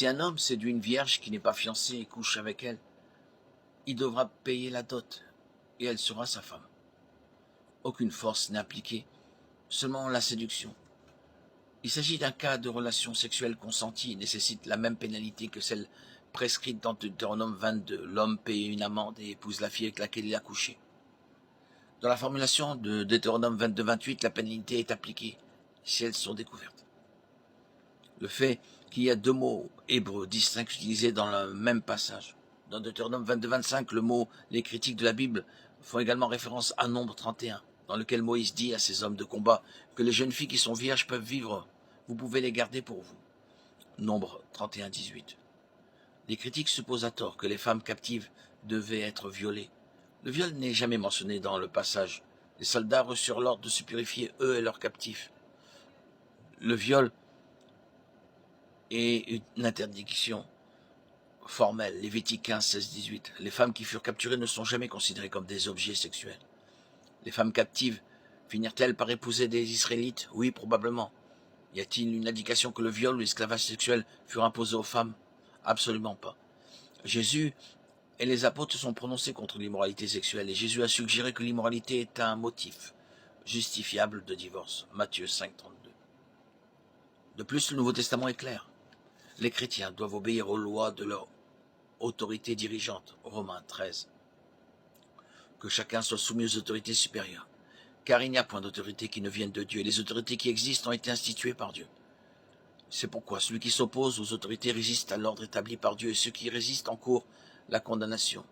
Si un homme séduit une vierge qui n'est pas fiancée et couche avec elle, il devra payer la dot et elle sera sa femme. Aucune force n'est appliquée, seulement la séduction. Il s'agit d'un cas de relation sexuelle consentie et nécessite la même pénalité que celle prescrite dans Deutéronome 22. L'homme paye une amende et épouse la fille avec laquelle il a couché. Dans la formulation de Deutéronome 22-28, la pénalité est appliquée si elles sont découvertes. Le fait qu'il y a deux mots hébreux distincts utilisés dans le même passage. Dans Deutéronome 22-25, le mot « les critiques de la Bible » font également référence à Nombre 31, dans lequel Moïse dit à ses hommes de combat que les jeunes filles qui sont vierges peuvent vivre, vous pouvez les garder pour vous. Nombre 31-18. Les critiques supposent à tort que les femmes captives devaient être violées. Le viol n'est jamais mentionné dans le passage. Les soldats reçurent l'ordre de se purifier eux et leurs captifs. Le viol est une interdiction formelle. Lévitique 15, 16, 18. Les femmes qui furent capturées ne sont jamais considérées comme des objets sexuels. Les femmes captives finirent-elles par épouser des Israélites? Oui, probablement. Y a-t-il une indication que le viol ou l'esclavage sexuel furent imposés aux femmes? Absolument pas. Jésus et les apôtres se sont prononcés contre l'immoralité sexuelle et Jésus a suggéré que l'immoralité est un motif justifiable de divorce. Matthieu 5, 32. De plus, le Nouveau Testament est clair. Les chrétiens doivent obéir aux lois de leur autorité dirigeante. Romains 13. Que chacun soit soumis aux autorités supérieures. Car il n'y a point d'autorité qui ne vienne de Dieu, et les autorités qui existent ont été instituées par Dieu. C'est pourquoi celui qui s'oppose aux autorités résiste à l'ordre établi par Dieu, et ceux qui résistent encourent la condamnation.